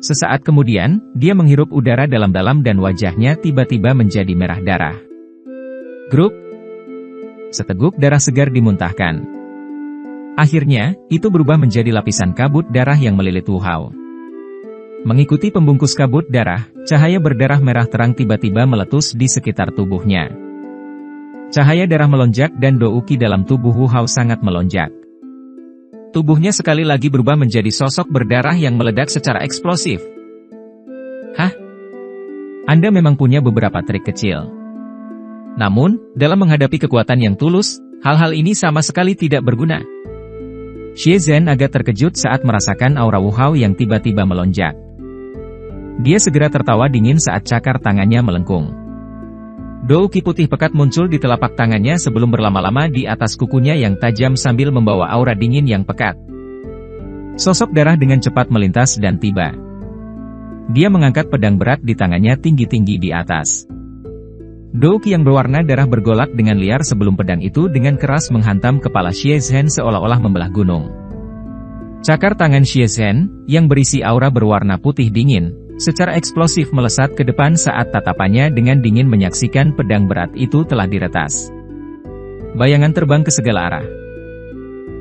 Sesaat kemudian, dia menghirup udara dalam-dalam dan wajahnya tiba-tiba menjadi merah darah. Grup. Seteguk darah segar dimuntahkan. Akhirnya, itu berubah menjadi lapisan kabut darah yang melilit Wu Hao. Mengikuti pembungkus kabut darah, cahaya berdarah merah terang tiba-tiba meletus di sekitar tubuhnya. Cahaya darah melonjak dan douki dalam tubuh Wu Hao sangat melonjak. Tubuhnya sekali lagi berubah menjadi sosok berdarah yang meledak secara eksplosif. Hah? Anda memang punya beberapa trik kecil. Namun, dalam menghadapi kekuatan yang tulus, hal-hal ini sama sekali tidak berguna. Xie Zhen agak terkejut saat merasakan aura Wu Hao yang tiba-tiba melonjak. Dia segera tertawa dingin saat cakar tangannya melengkung. Douki putih pekat muncul di telapak tangannya sebelum berlama-lama di atas kukunya yang tajam sambil membawa aura dingin yang pekat. Sosok darah dengan cepat melintas dan tiba. Dia mengangkat pedang berat di tangannya tinggi-tinggi di atas. Douki yang berwarna darah bergolak dengan liar sebelum pedang itu dengan keras menghantam kepala Xie Zhen seolah-olah membelah gunung. Cakar tangan Xie Zhen, yang berisi aura berwarna putih dingin, secara eksplosif melesat ke depan saat tatapannya dengan dingin menyaksikan pedang berat itu telah diretas. Bayangan terbang ke segala arah.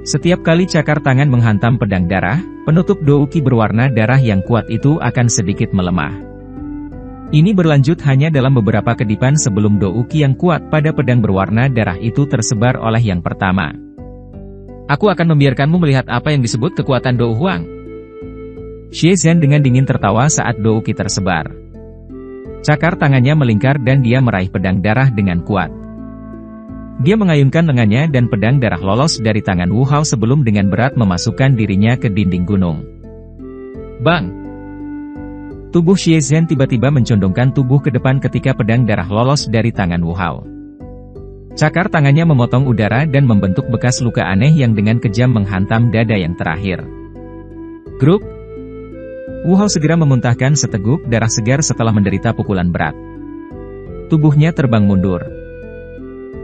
Setiap kali cakar tangan menghantam pedang darah, penutup douki berwarna darah yang kuat itu akan sedikit melemah. Ini berlanjut hanya dalam beberapa kedipan sebelum douki yang kuat pada pedang berwarna darah itu tersebar oleh yang pertama. Aku akan membiarkanmu melihat apa yang disebut kekuatan Dou Huang. Xie Zhen dengan dingin tertawa saat douki tersebar. Cakar tangannya melingkar dan dia meraih pedang darah dengan kuat. Dia mengayunkan lengannya dan pedang darah lolos dari tangan Wu Hao sebelum dengan berat memasukkan dirinya ke dinding gunung. Bang! Tubuh Xie Zhen tiba-tiba mencondongkan tubuh ke depan ketika pedang darah lolos dari tangan Wu Hao. Cakar tangannya memotong udara dan membentuk bekas luka aneh yang dengan kejam menghantam dada yang terakhir. Grup! Wu Hao segera memuntahkan seteguk darah segar setelah menderita pukulan berat. Tubuhnya terbang mundur.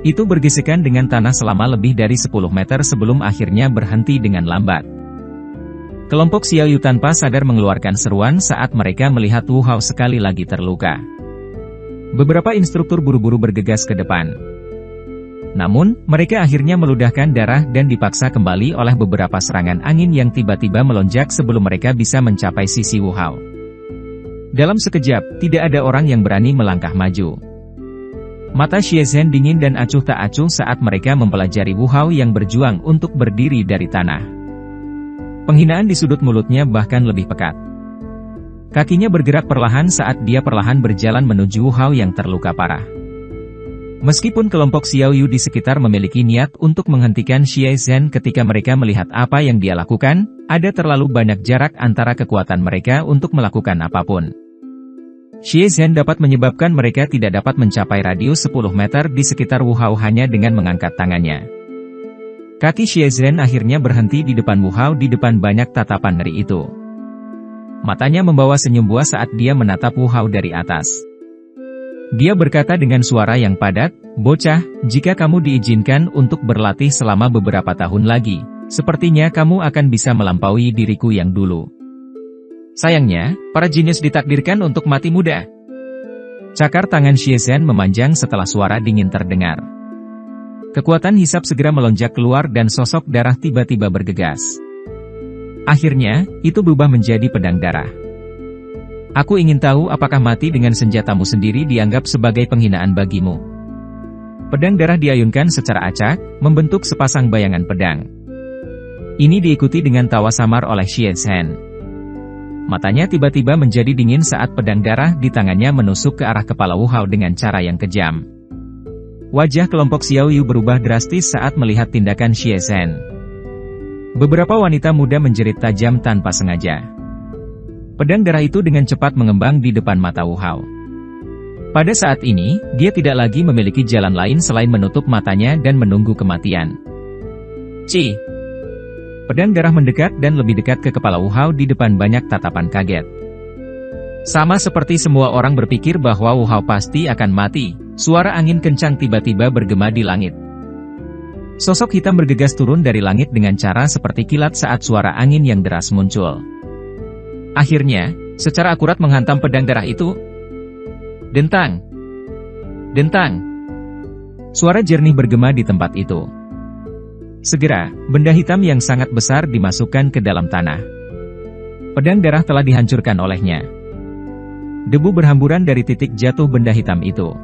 Itu bergesekan dengan tanah selama lebih dari 10 meter sebelum akhirnya berhenti dengan lambat. Kelompok Xiao Yu tanpa sadar mengeluarkan seruan saat mereka melihat Wu Hao sekali lagi terluka. Beberapa instruktur buru-buru bergegas ke depan. Namun, mereka akhirnya meludahkan darah dan dipaksa kembali oleh beberapa serangan angin yang tiba-tiba melonjak sebelum mereka bisa mencapai sisi Wu Hao. Dalam sekejap, tidak ada orang yang berani melangkah maju. Mata Xie Zhen dingin dan acuh tak acuh saat mereka mempelajari Wu Hao yang berjuang untuk berdiri dari tanah. Penghinaan di sudut mulutnya bahkan lebih pekat. Kakinya bergerak perlahan saat dia perlahan berjalan menuju Wu Hao yang terluka parah. Meskipun kelompok Xiao Yu di sekitar memiliki niat untuk menghentikan Xie Zhen ketika mereka melihat apa yang dia lakukan, ada terlalu banyak jarak antara kekuatan mereka untuk melakukan apapun. Xie Zhen dapat menyebabkan mereka tidak dapat mencapai radius 10 meter di sekitar Wu Hao hanya dengan mengangkat tangannya. Kaki Xie Zhen akhirnya berhenti di depan Wu Hao di depan banyak tatapan ngeri itu. Matanya membawa senyum buas saat dia menatap Wu Hao dari atas. Dia berkata dengan suara yang padat, "Bocah, jika kamu diizinkan untuk berlatih selama beberapa tahun lagi, sepertinya kamu akan bisa melampaui diriku yang dulu. Sayangnya, para jenius ditakdirkan untuk mati muda." Cakar tangan Xie Zhen memanjang setelah suara dingin terdengar. Kekuatan hisap segera melonjak keluar dan sosok darah tiba-tiba bergegas. Akhirnya, itu berubah menjadi pedang darah. Aku ingin tahu apakah mati dengan senjatamu sendiri dianggap sebagai penghinaan bagimu. Pedang darah diayunkan secara acak, membentuk sepasang bayangan pedang. Ini diikuti dengan tawa samar oleh Xie Zhen. Matanya tiba-tiba menjadi dingin saat pedang darah di tangannya menusuk ke arah kepala Wu Hao dengan cara yang kejam. Wajah kelompok Xiao Yu berubah drastis saat melihat tindakan Xie Zhen. Beberapa wanita muda menjerit tajam tanpa sengaja. Pedang darah itu dengan cepat mengembang di depan mata Wu Hao. Pada saat ini, dia tidak lagi memiliki jalan lain selain menutup matanya dan menunggu kematian. Ci! Pedang darah mendekat dan lebih dekat ke kepala Wu Hao di depan banyak tatapan kaget. Sama seperti semua orang berpikir bahwa Wu Hao pasti akan mati, suara angin kencang tiba-tiba bergema di langit. Sosok hitam bergegas turun dari langit dengan cara seperti kilat saat suara angin yang deras muncul. Akhirnya, secara akurat menghantam pedang darah itu. Dentang! Dentang! Suara jernih bergema di tempat itu. Segera, benda hitam yang sangat besar dimasukkan ke dalam tanah. Pedang darah telah dihancurkan olehnya. Debu berhamburan dari titik jatuh benda hitam itu.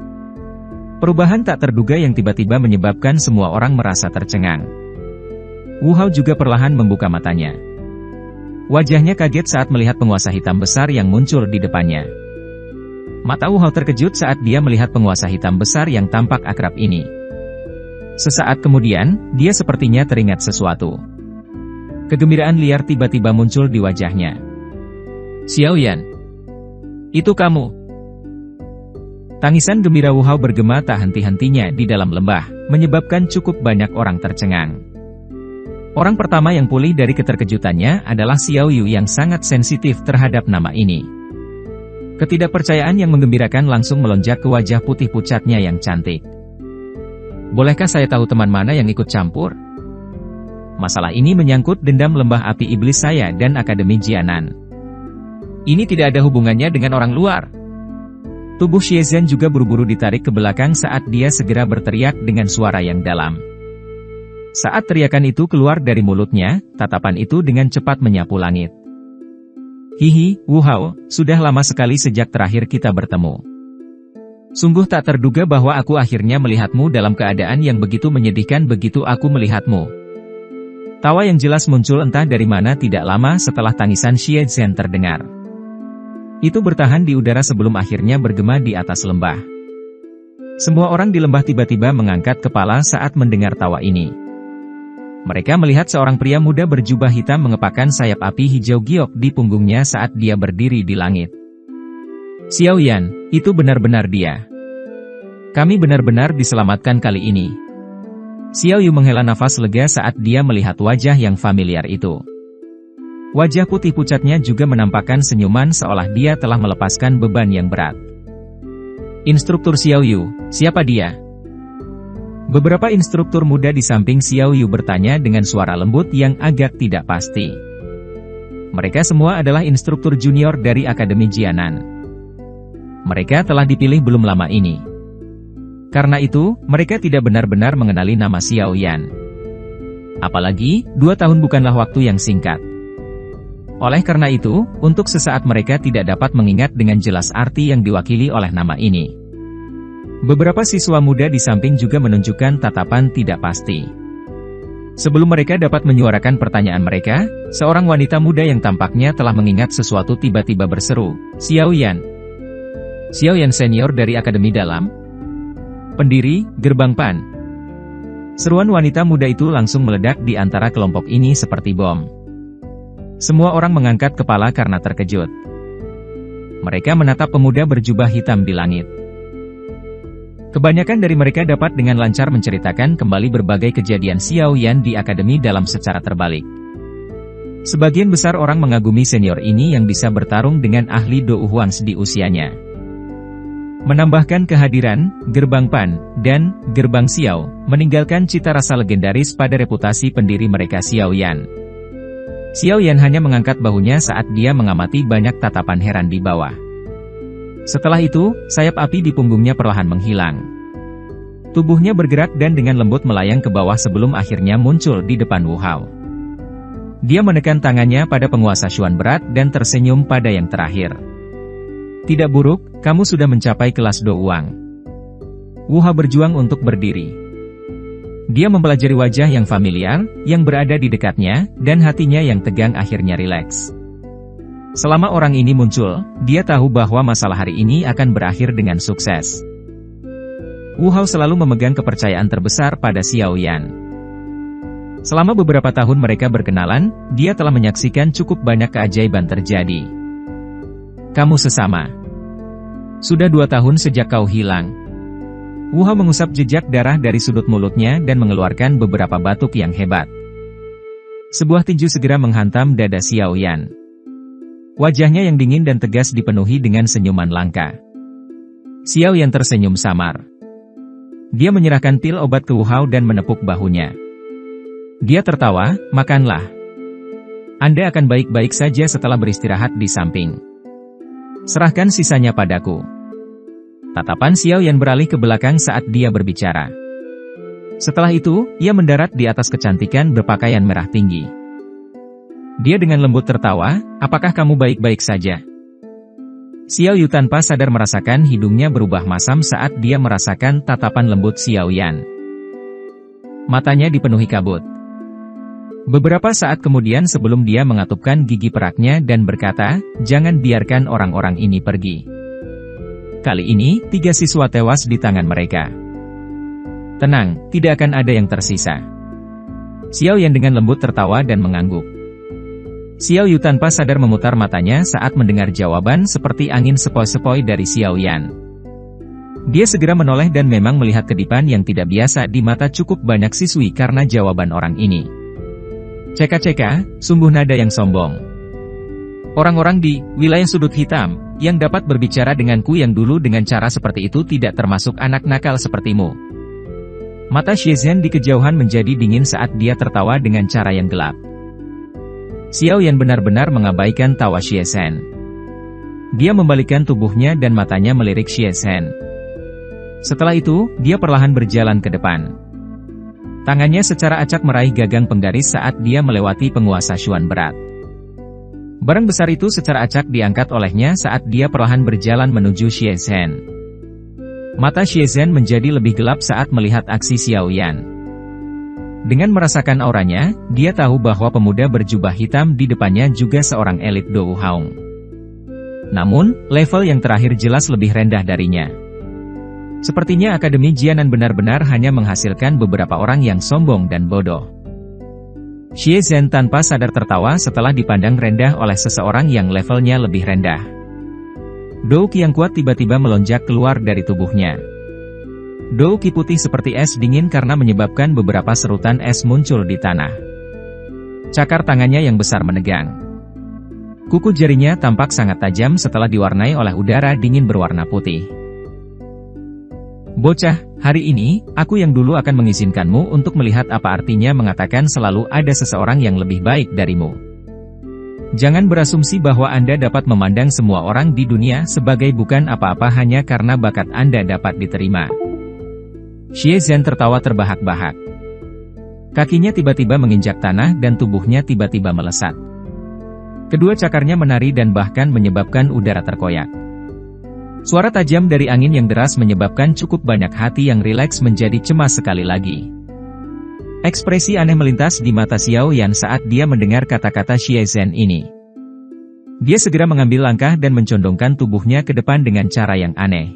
Perubahan tak terduga yang tiba-tiba menyebabkan semua orang merasa tercengang. Wu Hao juga perlahan membuka matanya. Wajahnya kaget saat melihat penguasa hitam besar yang muncul di depannya. Mata Wu Hao terkejut saat dia melihat penguasa hitam besar yang tampak akrab ini. Sesaat kemudian, dia sepertinya teringat sesuatu. Kegembiraan liar tiba-tiba muncul di wajahnya. Xiao Yan, itu kamu. Tangisan gembira Wu Hao bergema tak henti-hentinya di dalam lembah, menyebabkan cukup banyak orang tercengang. Orang pertama yang pulih dari keterkejutannya adalah Xiao Yu yang sangat sensitif terhadap nama ini. Ketidakpercayaan yang menggembirakan langsung melonjak ke wajah putih pucatnya yang cantik. Bolehkah saya tahu teman mana yang ikut campur? Masalah ini menyangkut dendam lembah api iblis saya dan Akademi Jianan. Ini tidak ada hubungannya dengan orang luar. Tubuh Xie Zhen juga buru-buru ditarik ke belakang saat dia segera berteriak dengan suara yang dalam. Saat teriakan itu keluar dari mulutnya, tatapan itu dengan cepat menyapu langit. Hihi, Wu Hao, sudah lama sekali sejak terakhir kita bertemu. Sungguh tak terduga bahwa aku akhirnya melihatmu dalam keadaan yang begitu menyedihkan begitu aku melihatmu. Tawa yang jelas muncul entah dari mana tidak lama setelah tangisan Xie Zhen terdengar. Itu bertahan di udara sebelum akhirnya bergema di atas lembah. Semua orang di lembah tiba-tiba mengangkat kepala saat mendengar tawa ini. Mereka melihat seorang pria muda berjubah hitam mengepakkan sayap api hijau giok di punggungnya saat dia berdiri di langit. Xiao Yan, itu benar-benar dia. Kami benar-benar diselamatkan kali ini. Xiao Yu menghela nafas lega saat dia melihat wajah yang familiar itu. Wajah putih pucatnya juga menampakkan senyuman seolah dia telah melepaskan beban yang berat. Instruktur Xiao Yu, siapa dia? Beberapa instruktur muda di samping Xiao Yu bertanya dengan suara lembut yang agak tidak pasti. Mereka semua adalah instruktur junior dari Akademi Jianan. Mereka telah dipilih belum lama ini. Karena itu, mereka tidak benar-benar mengenali nama Xiao Yan. Apalagi, 2 tahun bukanlah waktu yang singkat. Oleh karena itu, untuk sesaat mereka tidak dapat mengingat dengan jelas arti yang diwakili oleh nama ini. Beberapa siswa muda di samping juga menunjukkan tatapan tidak pasti. Sebelum mereka dapat menyuarakan pertanyaan mereka, seorang wanita muda yang tampaknya telah mengingat sesuatu tiba-tiba berseru, Xiao Yan. Xiao Yan senior dari Akademi Dalam? Pendiri, Gerbang Pan. Seruan wanita muda itu langsung meledak di antara kelompok ini seperti bom. Semua orang mengangkat kepala karena terkejut. Mereka menatap pemuda berjubah hitam di langit. Kebanyakan dari mereka dapat dengan lancar menceritakan kembali berbagai kejadian Xiao Yan di Akademi Dalam secara terbalik. Sebagian besar orang mengagumi senior ini yang bisa bertarung dengan ahli Dou Huang di usianya. Menambahkan kehadiran, Gerbang Pan, dan Gerbang Xiao, meninggalkan cita rasa legendaris pada reputasi pendiri mereka Xiao Yan. Xiao Yan hanya mengangkat bahunya saat dia mengamati banyak tatapan heran di bawah. Setelah itu, sayap api di punggungnya perlahan menghilang. Tubuhnya bergerak dan dengan lembut melayang ke bawah sebelum akhirnya muncul di depan Wu Hao. Dia menekan tangannya pada penguasa Xuan berat dan tersenyum pada yang terakhir. Tidak buruk, kamu sudah mencapai kelas Dou Huang. Wu Hao berjuang untuk berdiri. Dia mempelajari wajah yang familiar, yang berada di dekatnya, dan hatinya yang tegang akhirnya rileks. Selama orang ini muncul, dia tahu bahwa masalah hari ini akan berakhir dengan sukses. Wu Hao selalu memegang kepercayaan terbesar pada Xiao Yan. Selama beberapa tahun mereka berkenalan, dia telah menyaksikan cukup banyak keajaiban terjadi. Kamu sesama. Sudah 2 tahun sejak kau hilang. Wu Hao mengusap jejak darah dari sudut mulutnya dan mengeluarkan beberapa batuk yang hebat. Sebuah tinju segera menghantam dada Xiao Yan. Wajahnya yang dingin dan tegas dipenuhi dengan senyuman langka. Xiao Yan tersenyum samar. Dia menyerahkan pil obat ke Wu Hao dan menepuk bahunya. Dia tertawa, makanlah. Anda akan baik-baik saja setelah beristirahat di samping. Serahkan sisanya padaku. Tatapan Xiao Yan beralih ke belakang saat dia berbicara. Setelah itu, ia mendarat di atas kecantikan berpakaian merah tinggi. Dia dengan lembut tertawa, apakah kamu baik-baik saja? Xiao Yu tanpa sadar merasakan hidungnya berubah masam saat dia merasakan tatapan lembut Xiao Yan. Matanya dipenuhi kabut. Beberapa saat kemudian sebelum dia mengatupkan gigi peraknya dan berkata, jangan biarkan orang-orang ini pergi. Kali ini, 3 siswa tewas di tangan mereka. Tenang, tidak akan ada yang tersisa. Xiao Yan dengan lembut tertawa dan mengangguk. Xiao Yu tanpa sadar memutar matanya saat mendengar jawaban seperti angin sepoi-sepoi dari Xiao Yan. Dia segera menoleh dan memang melihat kedipan yang tidak biasa di mata cukup banyak siswi karena jawaban orang ini. Ceka-ceka, sungguh nada yang sombong. Orang-orang di wilayah sudut hitam, yang dapat berbicara denganku yang dulu dengan cara seperti itu tidak termasuk anak nakal sepertimu. Mata Xie Zhen di kejauhan menjadi dingin saat dia tertawa dengan cara yang gelap. Xiao Yan benar-benar mengabaikan tawa Xie Zhen. Dia membalikkan tubuhnya dan matanya melirik Xie Zhen. Setelah itu, dia perlahan berjalan ke depan. Tangannya secara acak meraih gagang penggaris saat dia melewati penguasa Xuan berat. Barang besar itu secara acak diangkat olehnya saat dia perlahan berjalan menuju Xie Zhen. Mata Xie Zhen menjadi lebih gelap saat melihat aksi Xiao Yan. Dengan merasakan auranya, dia tahu bahwa pemuda berjubah hitam di depannya juga seorang elit Dou Haung. Namun, level yang terakhir jelas lebih rendah darinya. Sepertinya Akademi Jianan benar-benar hanya menghasilkan beberapa orang yang sombong dan bodoh. Xie Zhen tanpa sadar tertawa setelah dipandang rendah oleh seseorang yang levelnya lebih rendah. Dou Qi yang kuat tiba-tiba melonjak keluar dari tubuhnya. Dou Qi putih seperti es dingin karena menyebabkan beberapa serutan es muncul di tanah. Cakar tangannya yang besar menegang. Kuku jarinya tampak sangat tajam setelah diwarnai oleh udara dingin berwarna putih. Bocah, hari ini, aku yang dulu akan mengizinkanmu untuk melihat apa artinya mengatakan selalu ada seseorang yang lebih baik darimu. Jangan berasumsi bahwa Anda dapat memandang semua orang di dunia sebagai bukan apa-apa hanya karena bakat Anda dapat diterima. Xie Zhen tertawa terbahak-bahak. Kakinya tiba-tiba menginjak tanah dan tubuhnya tiba-tiba melesat. Kedua cakarnya menari dan bahkan menyebabkan udara terkoyak. Suara tajam dari angin yang deras menyebabkan cukup banyak hati yang rileks menjadi cemas sekali lagi. Ekspresi aneh melintas di mata Xiao Yan saat dia mendengar kata-kata Xie Zhen ini. Dia segera mengambil langkah dan mencondongkan tubuhnya ke depan dengan cara yang aneh.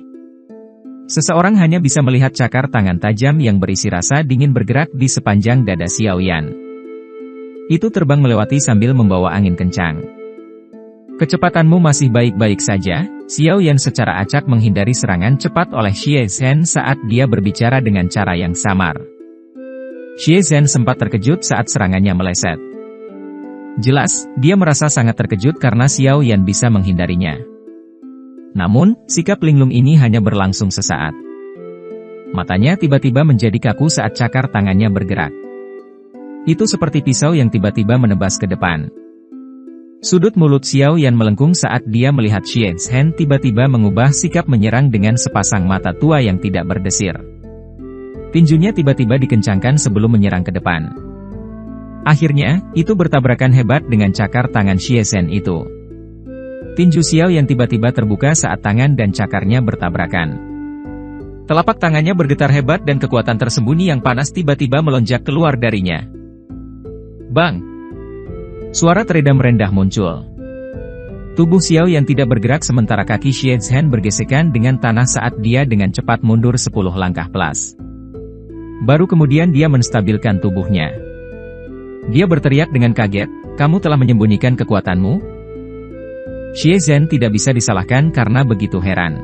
Seseorang hanya bisa melihat cakar tangan tajam yang berisi rasa dingin bergerak di sepanjang dada Xiao Yan. Itu terbang melewati sambil membawa angin kencang. Kecepatanmu masih baik-baik saja, Xiao Yan secara acak menghindari serangan cepat oleh Xie Zhen saat dia berbicara dengan cara yang samar. Xie Zhen sempat terkejut saat serangannya meleset. Jelas, dia merasa sangat terkejut karena Xiao Yan bisa menghindarinya. Namun, sikap linglung ini hanya berlangsung sesaat. Matanya tiba-tiba menjadi kaku saat cakar tangannya bergerak. Itu seperti pisau yang tiba-tiba menebas ke depan. Sudut mulut Xiao Yan melengkung saat dia melihat Xie Zhen tiba-tiba mengubah sikap menyerang dengan sepasang mata tua yang tidak berdesir. Tinjunya tiba-tiba dikencangkan sebelum menyerang ke depan. Akhirnya, itu bertabrakan hebat dengan cakar tangan Xie Zhen itu. Tinju Xiao Yan tiba-tiba terbuka saat tangan dan cakarnya bertabrakan. Telapak tangannya bergetar hebat dan kekuatan tersembunyi yang panas tiba-tiba melonjak keluar darinya. Bang! Suara teredam rendah muncul. Tubuh Xiao Yan tidak bergerak sementara kaki Xie Zhen bergesekan dengan tanah saat dia dengan cepat mundur 10 langkah pelas. Baru kemudian dia menstabilkan tubuhnya. Dia berteriak dengan kaget, kamu telah menyembunyikan kekuatanmu? Xie Zhen tidak bisa disalahkan karena begitu heran.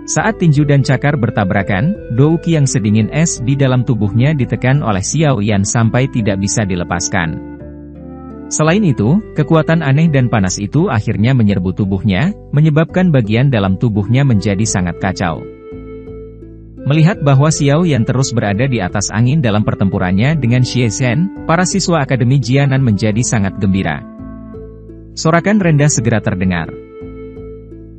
Saat tinju dan cakar bertabrakan, Dou Qi yang sedingin es di dalam tubuhnya ditekan oleh Xiao Yan sampai tidak bisa dilepaskan. Selain itu, kekuatan aneh dan panas itu akhirnya menyerbu tubuhnya, menyebabkan bagian dalam tubuhnya menjadi sangat kacau. Melihat bahwa Xiao Yan terus berada di atas angin dalam pertempurannya dengan Xie Zhen, para siswa Akademi Jianan menjadi sangat gembira. Sorakan rendah segera terdengar.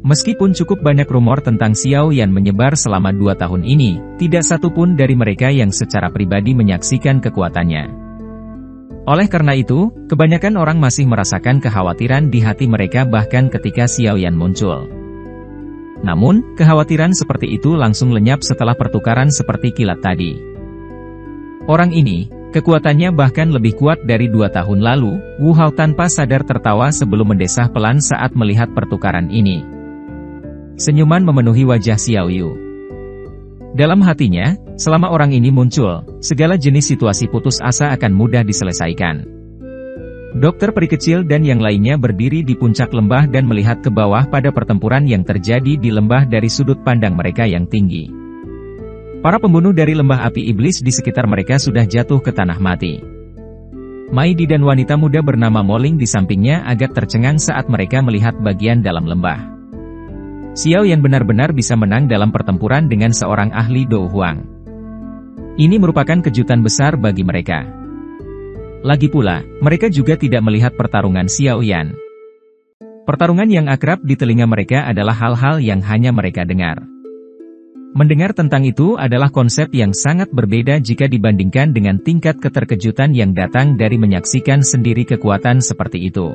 Meskipun cukup banyak rumor tentang Xiao Yan menyebar selama 2 tahun ini, tidak satu pun dari mereka yang secara pribadi menyaksikan kekuatannya. Oleh karena itu, kebanyakan orang masih merasakan kekhawatiran di hati mereka bahkan ketika Xiao Yan muncul. Namun, kekhawatiran seperti itu langsung lenyap setelah pertukaran seperti kilat tadi. Orang ini, kekuatannya bahkan lebih kuat dari 2 tahun lalu. Wu Hao tanpa sadar tertawa sebelum mendesah pelan saat melihat pertukaran ini. Senyuman memenuhi wajah Xiao Yu. Dalam hatinya, selama orang ini muncul, segala jenis situasi putus asa akan mudah diselesaikan. Dokter peri kecil dan yang lainnya berdiri di puncak lembah dan melihat ke bawah pada pertempuran yang terjadi di lembah dari sudut pandang mereka yang tinggi. Para pembunuh dari lembah api iblis di sekitar mereka sudah jatuh ke tanah mati. Maidi dan wanita muda bernama Moling di sampingnya agak tercengang saat mereka melihat bagian dalam lembah. Xiao Yan benar-benar bisa menang dalam pertempuran dengan seorang ahli Dou Huang. Ini merupakan kejutan besar bagi mereka. Lagi pula, mereka juga tidak melihat pertarungan Xiao Yan. Pertarungan yang akrab di telinga mereka adalah hal-hal yang hanya mereka dengar. Mendengar tentang itu adalah konsep yang sangat berbeda jika dibandingkan dengan tingkat keterkejutan yang datang dari menyaksikan sendiri kekuatan seperti itu.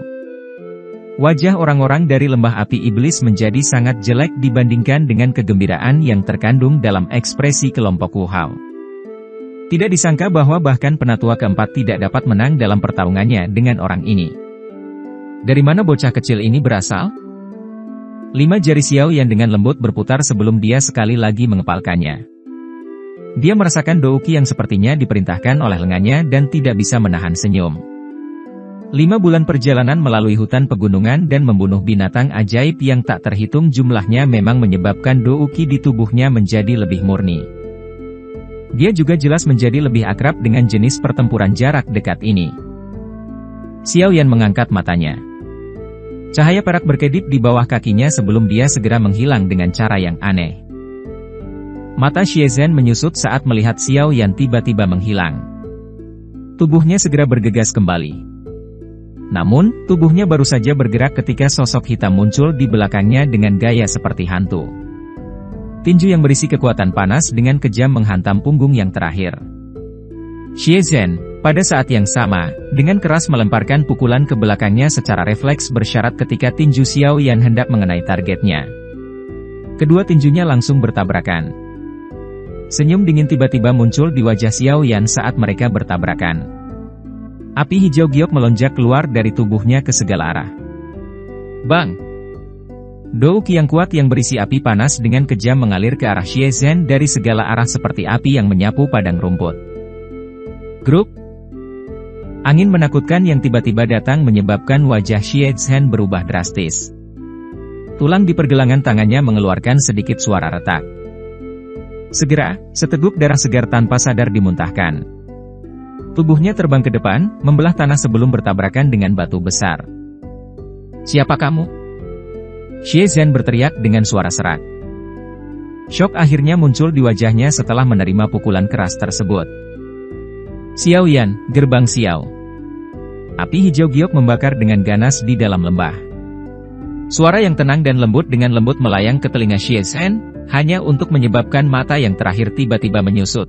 Wajah orang-orang dari lembah api iblis menjadi sangat jelek dibandingkan dengan kegembiraan yang terkandung dalam ekspresi kelompok Wu Hao. Tidak disangka bahwa bahkan penatua keempat tidak dapat menang dalam pertarungannya dengan orang ini. Dari mana bocah kecil ini berasal? 5 jari Xiao Yan dengan lembut berputar sebelum dia sekali lagi mengepalkannya. Dia merasakan douki yang sepertinya diperintahkan oleh lengannya dan tidak bisa menahan senyum. 5 bulan perjalanan melalui hutan pegunungan dan membunuh binatang ajaib yang tak terhitung jumlahnya memang menyebabkan douki di tubuhnya menjadi lebih murni. Dia juga jelas menjadi lebih akrab dengan jenis pertempuran jarak dekat ini. Xiao Yan mengangkat matanya. Cahaya perak berkedip di bawah kakinya sebelum dia segera menghilang dengan cara yang aneh. Mata Xie Zhen menyusut saat melihat Xiao Yan tiba-tiba menghilang. Tubuhnya segera bergegas kembali. Namun, tubuhnya baru saja bergerak ketika sosok hitam muncul di belakangnya dengan gaya seperti hantu. Tinju yang berisi kekuatan panas dengan kejam menghantam punggung yang terakhir. Xie Zhen, pada saat yang sama, dengan keras melemparkan pukulan ke belakangnya secara refleks bersyarat ketika tinju Xiao Yan hendak mengenai targetnya. Kedua tinjunya langsung bertabrakan. Senyum dingin tiba-tiba muncul di wajah Xiao Yan saat mereka bertabrakan. Api hijau giok melonjak keluar dari tubuhnya ke segala arah. Bang! Douki yang kuat yang berisi api panas dengan kejam mengalir ke arah Xie Zhen dari segala arah seperti api yang menyapu padang rumput. Grup! Angin menakutkan yang tiba-tiba datang menyebabkan wajah Xie Zhen berubah drastis. Tulang di pergelangan tangannya mengeluarkan sedikit suara retak. Segera, seteguk darah segar tanpa sadar dimuntahkan. Tubuhnya terbang ke depan, membelah tanah sebelum bertabrakan dengan batu besar. Siapa kamu? Xie Zhen berteriak dengan suara serak. Syok akhirnya muncul di wajahnya setelah menerima pukulan keras tersebut. Xiao Yan, gerbang Xiao. Api hijau giok membakar dengan ganas di dalam lembah. Suara yang tenang dan lembut melayang ke telinga Xie Zhen, hanya untuk menyebabkan mata yang terakhir tiba-tiba menyusut.